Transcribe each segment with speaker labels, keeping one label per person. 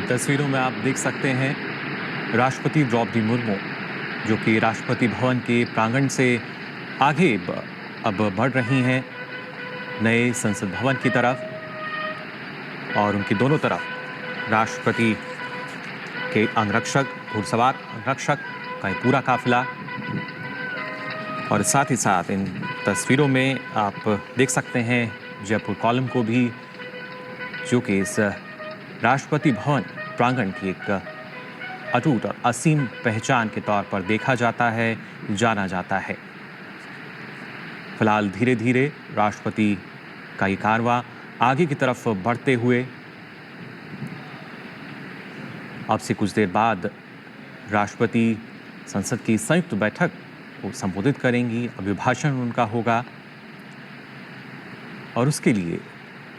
Speaker 1: तस्वीरों में आप देख सकते हैं राष्ट्रपति द्रौपदी मुर्मू जो कि राष्ट्रपति भवन के प्रांगण से आगे अब बढ़ रही हैं नए संसद भवन की तरफ और उनकी दोनों तरफ राष्ट्रपति के अंगरक्षक, घुड़सवार अंगरक्षक का पूरा काफिला। और साथ ही साथ इन तस्वीरों में आप देख सकते हैं जयपुर कॉलम को भी, जो कि इस राष्ट्रपति भवन प्रांगण की एक अटूट और असीम पहचान के तौर पर देखा जाता है, जाना जाता है। फिलहाल धीरे धीरे राष्ट्रपति का ये कारवां आगे की तरफ बढ़ते हुए अब से कुछ देर बाद राष्ट्रपति संसद की संयुक्त बैठक को संबोधित करेंगी। अभिभाषण उनका होगा और उसके लिए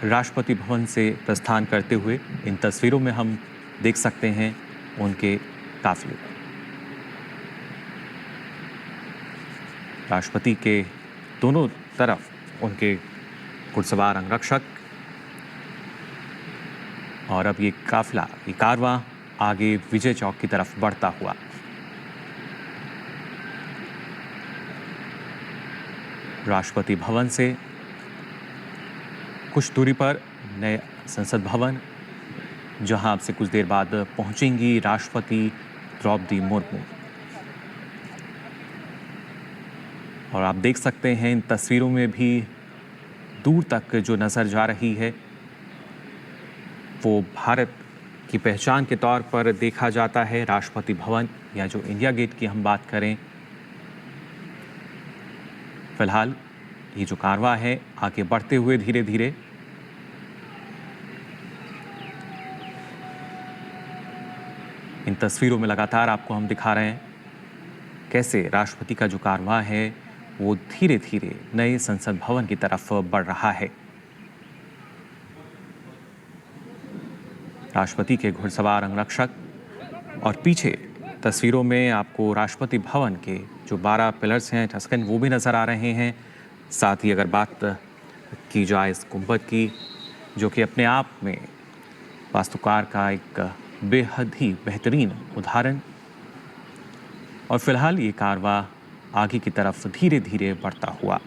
Speaker 1: राष्ट्रपति भवन से प्रस्थान करते हुए इन तस्वीरों में हम देख सकते हैं उनके काफिले। राष्ट्रपति के दोनों तरफ उनके घुड़सवार अंगरक्षक और अब ये काफिला, ये कारवां आगे विजय चौक की तरफ बढ़ता हुआ। राष्ट्रपति भवन से कुछ दूरी पर नए संसद भवन, जहां अब से कुछ देर बाद पहुंचेंगी राष्ट्रपति द्रौपदी मुर्मू। और आप देख सकते हैं इन तस्वीरों में भी दूर तक जो नजर जा रही है वो भारत की पहचान के तौर पर देखा जाता है। राष्ट्रपति भवन या जो इंडिया गेट की हम बात करें, फिलहाल ये जो कारवां है आगे बढ़ते हुए धीरे धीरे इन तस्वीरों में लगातार आपको हम दिखा रहे हैं कैसे राष्ट्रपति का जो कारवां है वो धीरे धीरे नए संसद भवन की तरफ बढ़ रहा है। राष्ट्रपति के घुड़सवार अंगरक्षक और पीछे तस्वीरों में आपको राष्ट्रपति भवन के जो 12 पिलर्स हैं टस्कन वो भी नज़र आ रहे हैं। साथ ही अगर बात की जाए इस गुंबद की, जो कि अपने आप में वास्तुकार का एक बेहद ही बेहतरीन उदाहरण, और फिलहाल ये कारवां आगे की तरफ धीरे धीरे बढ़ता हुआ।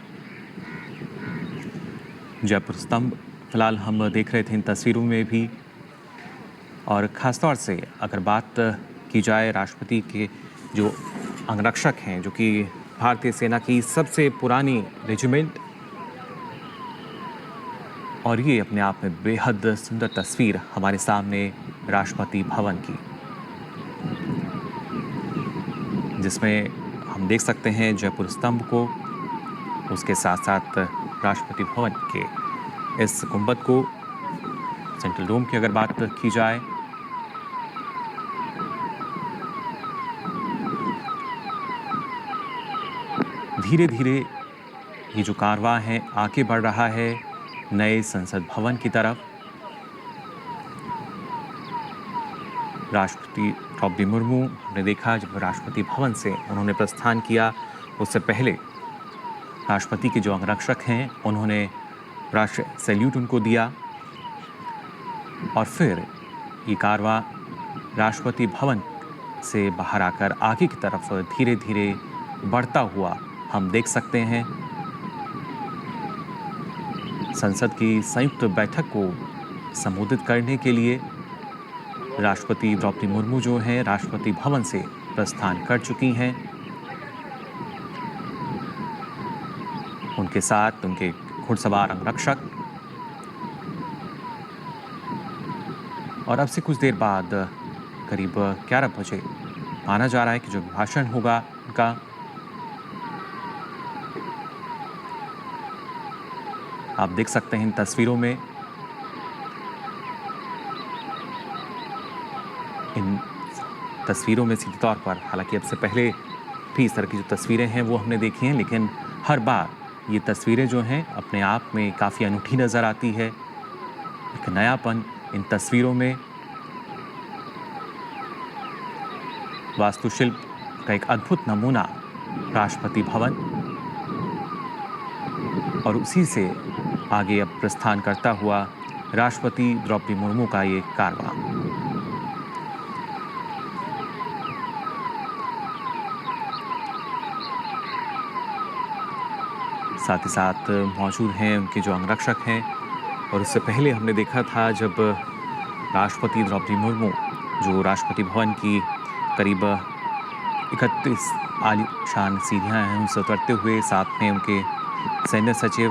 Speaker 1: जयपुर स्तंभ फिलहाल हम देख रहे थे इन तस्वीरों में भी, और ख़ासतौर से अगर बात की जाए राष्ट्रपति के जो अंगरक्षक हैं, जो कि भारतीय सेना की सबसे पुरानी रेजिमेंट, और ये अपने आप में बेहद सुंदर तस्वीर हमारे सामने राष्ट्रपति भवन की, जिसमें हम देख सकते हैं जयपुर स्तंभ को, उसके साथ साथ राष्ट्रपति भवन के इस गुंबद को, सेंट्रल डोम की अगर बात की जाए, धीरे धीरे ये जो कारवां है आगे बढ़ रहा है नए संसद भवन की तरफ। राष्ट्रपति द्रौपदी मुर्मू ने देखा जब राष्ट्रपति भवन से उन्होंने प्रस्थान किया, उससे पहले राष्ट्रपति के जो अंगरक्षक हैं उन्होंने राष्ट्र सैल्यूट उनको दिया, और फिर ये कारवां राष्ट्रपति भवन से बाहर आकर आगे की तरफ धीरे धीरे बढ़ता हुआ हम देख सकते हैं। संसद की संयुक्त बैठक को संबोधित करने के लिए राष्ट्रपति द्रौपदी मुर्मू जो हैं राष्ट्रपति भवन से प्रस्थान कर चुकी हैं। उनके साथ उनके घुड़सवार अंगरक्षक, और अब से कुछ देर बाद करीब 11 बजे माना जा रहा है कि जो भाषण होगा उनका, आप देख सकते हैं इन तस्वीरों में, इन तस्वीरों में सीधे तौर पर, हालांकि अब से पहले भी इस तरह की जो तस्वीरें हैं वो हमने देखी हैं, लेकिन हर बार ये तस्वीरें जो हैं अपने आप में काफ़ी अनूठी नज़र आती है। एक नयापन इन तस्वीरों में, वास्तुशिल्प का एक अद्भुत नमूना राष्ट्रपति भवन, और उसी से आगे अब प्रस्थान करता हुआ राष्ट्रपति द्रौपदी मुर्मू का ये कारवां। साथ ही साथ मौजूद हैं उनके जो अंगरक्षक हैं, और उससे पहले हमने देखा था जब राष्ट्रपति द्रौपदी मुर्मू जो राष्ट्रपति भवन की करीब 31 आलीशान सीढ़ियां हैं उनसे उतरते हुए, साथ में उनके सैन्य सचिव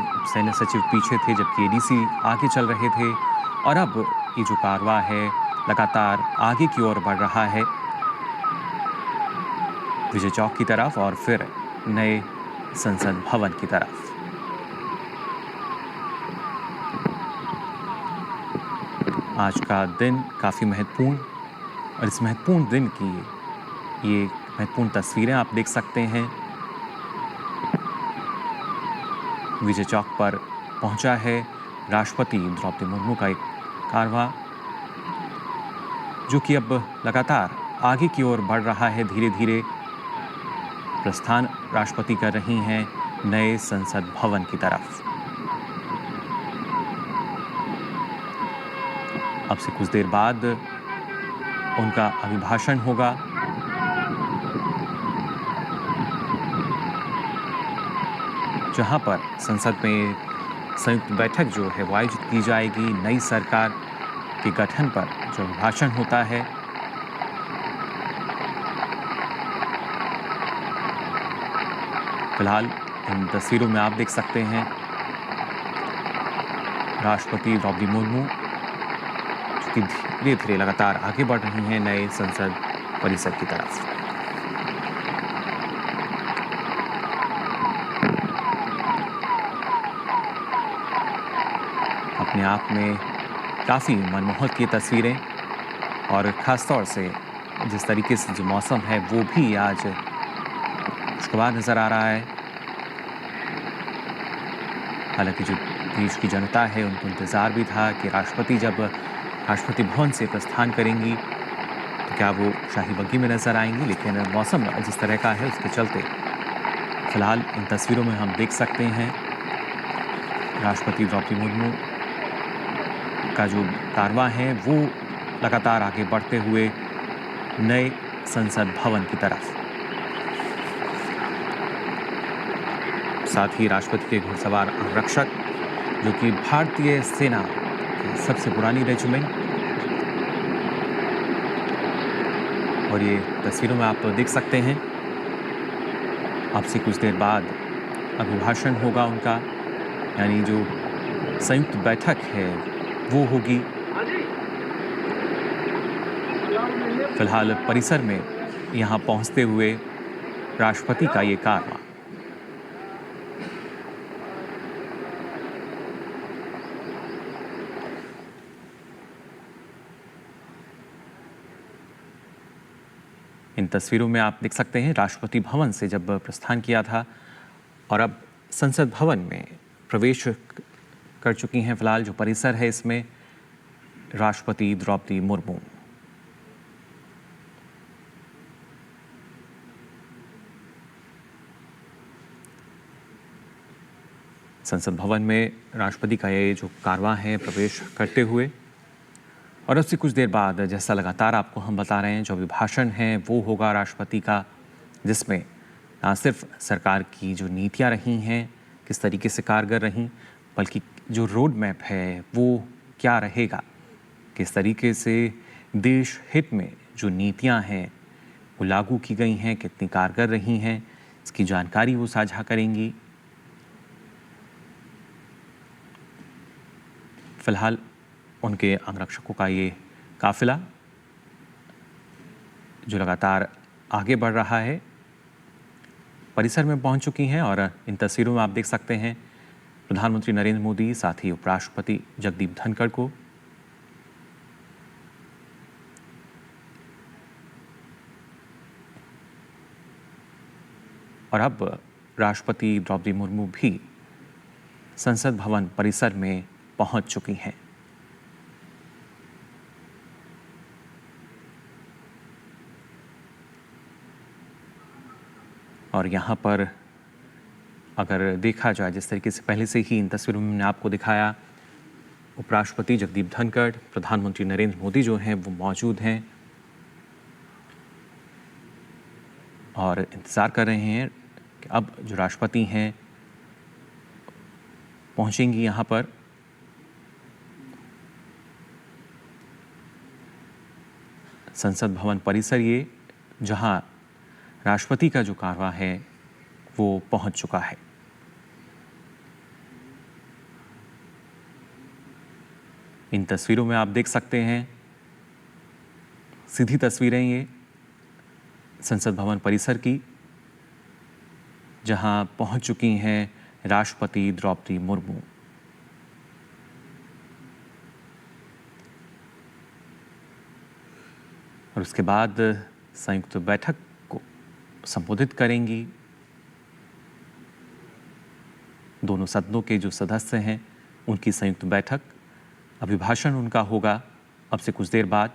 Speaker 1: पीछे थे, जबकि एडीसी आगे चल रहे थे, और अब ये जो कारवां है लगातार आगे की ओर बढ़ रहा है विजय चौक की तरफ और फिर नए संसद भवन की तरफ। आज का दिन काफ़ी महत्वपूर्ण, और इस महत्वपूर्ण दिन की ये महत्वपूर्ण तस्वीरें आप देख सकते हैं। विजय चौक पर पहुंचा है राष्ट्रपति द्रौपदी मुर्मू का एक कारवां, जो कि अब लगातार आगे की ओर बढ़ रहा है। धीरे धीरे प्रस्थान राष्ट्रपति कर रही हैं नए संसद भवन की तरफ। अब से कुछ देर बाद उनका अभिभाषण होगा, जहां पर संसद में संयुक्त बैठक जो है वो आयोजित की जाएगी। नई सरकार के गठन पर जो अभिभाषण होता है, फिलहाल इन तस्वीरों में आप देख सकते हैं राष्ट्रपति द्रौपदी मुर्मू जो कि धीरे धीरे लगातार आगे बढ़ रही हैं नए संसद परिसर की तरफ। अपने आप में काफ़ी मनमोहक ये तस्वीरें, और ख़ास तौर से जिस तरीके से जो मौसम है वो भी आज खुशगवार नज़र आ रहा है। हालांकि जो देश की जनता है उनको इंतज़ार भी था कि राष्ट्रपति जब राष्ट्रपति भवन से प्रस्थान करेंगी तो क्या वो शाही बग्गी में नज़र आएंगी, लेकिन मौसम जिस तरह का है उसके चलते फिलहाल इन तस्वीरों में हम देख सकते हैं राष्ट्रपति द्रौपदी मुर्मू का जो कारवां है वो लगातार आगे बढ़ते हुए नए संसद भवन की तरफ। साथ ही राष्ट्रपति के घुड़सवार अंगरक्षक जो कि भारतीय सेना की सबसे पुरानी रेजिमेंट, और ये तस्वीरों में आप देख सकते हैं अब से कुछ देर बाद अभिभाषण होगा उनका, यानी जो संयुक्त बैठक है वो होगी। फिलहाल परिसर में यहाँ पहुँचते हुए राष्ट्रपति का ये कारवां। इन तस्वीरों में आप देख सकते हैं राष्ट्रपति भवन से जब प्रस्थान किया था और अब संसद भवन में प्रवेश कर चुकी हैं। फिलहाल जो परिसर है इसमें राष्ट्रपति द्रौपदी मुर्मू। संसद भवन में राष्ट्रपति का ये जो कारवां है प्रवेश करते हुए, और उससे कुछ देर बाद जैसा लगातार आपको हम बता रहे हैं जो अभिभाषण है वो होगा राष्ट्रपति का, जिसमें ना सिर्फ सरकार की जो नीतियां रही हैं किस तरीके से कारगर रहीं, बल्कि जो रोड मैप है वो क्या रहेगा, किस तरीके से देश हित में जो नीतियां हैं वो लागू की गई हैं, कितनी कारगर रही हैं, इसकी जानकारी वो साझा करेंगी। फिलहाल उनके अंगरक्षकों का ये काफिला जो लगातार आगे बढ़ रहा है परिसर में पहुंच चुकी हैं, और इन तस्वीरों में आप देख सकते हैं प्रधानमंत्री नरेंद्र मोदी, साथ ही उपराष्ट्रपति जगदीप धनखड़ को। और अब राष्ट्रपति द्रौपदी मुर्मू भी संसद भवन परिसर में पहुंच चुकी हैं। और यहाँ पर अगर देखा जाए जिस तरीके से पहले से ही इन तस्वीरों में मैंने आपको दिखाया, उपराष्ट्रपति जगदीप धनखड़, प्रधानमंत्री नरेंद्र मोदी जो हैं वो मौजूद हैं और इंतज़ार कर रहे हैं कि अब जो राष्ट्रपति हैं पहुँचेंगी यहाँ पर। संसद भवन परिसर ये जहाँ राष्ट्रपति का जो कारवां है वो पहुंच चुका है। इन तस्वीरों में आप देख सकते हैं सीधी तस्वीरें ये संसद भवन परिसर की, जहां पहुंच चुकी हैं राष्ट्रपति द्रौपदी मुर्मू। और उसके बाद संयुक्त बैठक को संबोधित करेंगी। दोनों सदनों के जो सदस्य हैं उनकी संयुक्त बैठक, अभिभाषण उनका होगा अब से कुछ देर बाद।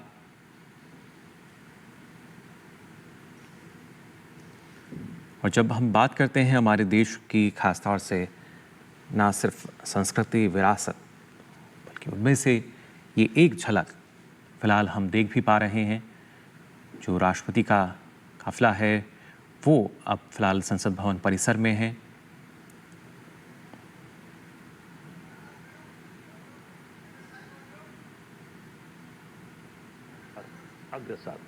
Speaker 1: और जब हम बात करते हैं हमारे देश की, खासतौर से ना सिर्फ संस्कृति विरासत, बल्कि उनमें से ये एक झलक फिलहाल हम देख भी पा रहे हैं। जो राष्ट्रपति का काफिला है वो अब फिलहाल संसद भवन परिसर में है।
Speaker 2: अग्रसर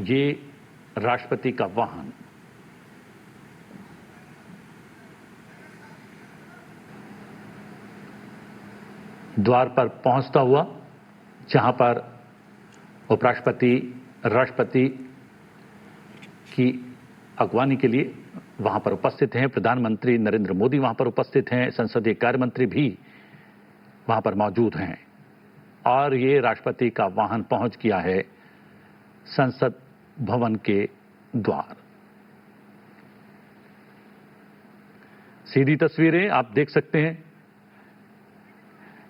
Speaker 2: ये राष्ट्रपति का वाहन द्वार पर पहुंचता हुआ, जहां पर उपराष्ट्रपति राष्ट्रपति की अगवानी के लिए वहां पर उपस्थित हैं, प्रधानमंत्री नरेंद्र मोदी वहां पर उपस्थित हैं, संसदीय कार्य मंत्री भी वहां पर मौजूद हैं और ये राष्ट्रपति का वाहन पहुंच गया है संसद भवन के द्वार। सीधी तस्वीरें आप देख सकते हैं,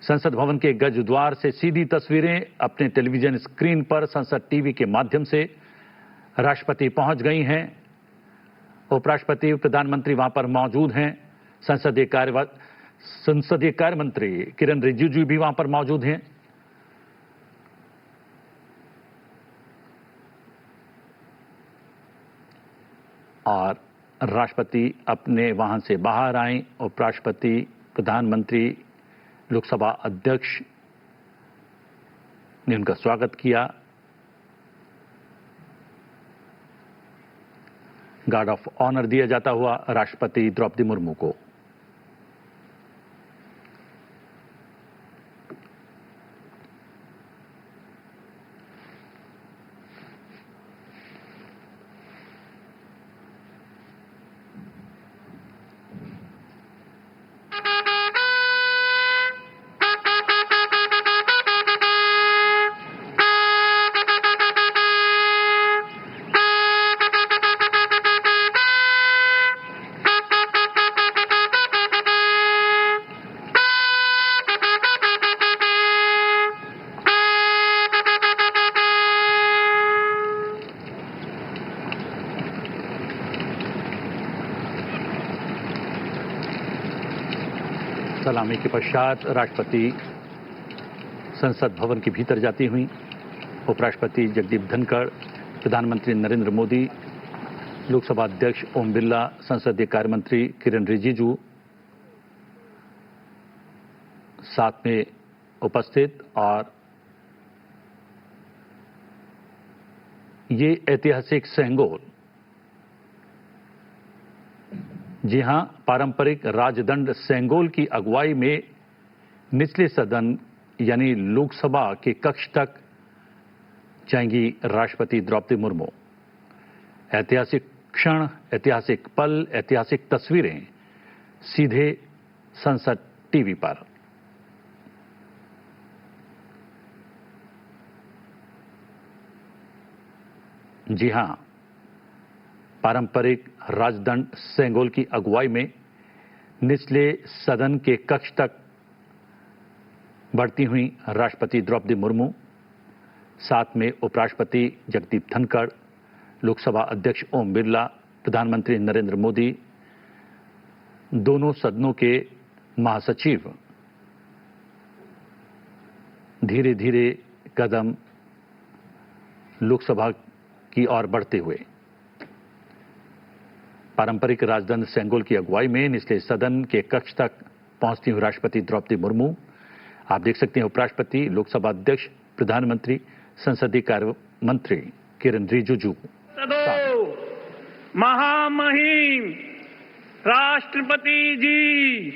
Speaker 2: संसद भवन के गज द्वार से सीधी तस्वीरें अपने टेलीविजन स्क्रीन पर संसद टीवी के माध्यम से राष्ट्रपति पहुंच गई हैं। उपराष्ट्रपति, प्रधानमंत्री वहां पर मौजूद हैं। संसदीय कार्य मंत्री किरण रिजिजू भी वहां पर मौजूद हैं। और राष्ट्रपति अपने वाहन से बाहर आए। उपराष्ट्रपति, प्रधानमंत्री, लोकसभा अध्यक्ष ने उनका स्वागत किया। गार्ड ऑफ ऑनर दिया जाता हुआ राष्ट्रपति द्रौपदी मुर्मू को। सलामी के पश्चात राष्ट्रपति संसद भवन के भीतर जाती हुई। उपराष्ट्रपति जगदीप धनखड़, प्रधानमंत्री नरेंद्र मोदी, लोकसभा अध्यक्ष ओम बिरला, संसदीय कार्य मंत्री किरण रिजिजू साथ में उपस्थित। और ये ऐतिहासिक सेंगोल, जी हां, पारंपरिक राजदंड सेंगोल की अगुवाई में निचले सदन यानी लोकसभा के कक्ष तक जाएंगी राष्ट्रपति द्रौपदी मुर्मू। ऐतिहासिक क्षण, ऐतिहासिक पल, ऐतिहासिक तस्वीरें सीधे संसद टीवी पर। जी हां, पारंपरिक राजदंड सेंगोल की अगुवाई में निचले सदन के कक्ष तक बढ़ती हुई राष्ट्रपति द्रौपदी मुर्मू, साथ में उपराष्ट्रपति जगदीप धनखड़, लोकसभा अध्यक्ष ओम बिरला, प्रधानमंत्री नरेंद्र मोदी, दोनों सदनों के महासचिव धीरे धीरे कदम लोकसभा की ओर बढ़ते हुए। पारंपरिक राजदंड सेंगोल की अगुवाई में निचले सदन के कक्ष तक पहुंचती हुई राष्ट्रपति द्रौपदी मुर्मू। आप देख सकते हैं उपराष्ट्रपति, लोकसभा अध्यक्ष, प्रधानमंत्री, संसदीय कार्य मंत्री किरण रिजिजू।
Speaker 3: महामहिम राष्ट्रपति जी।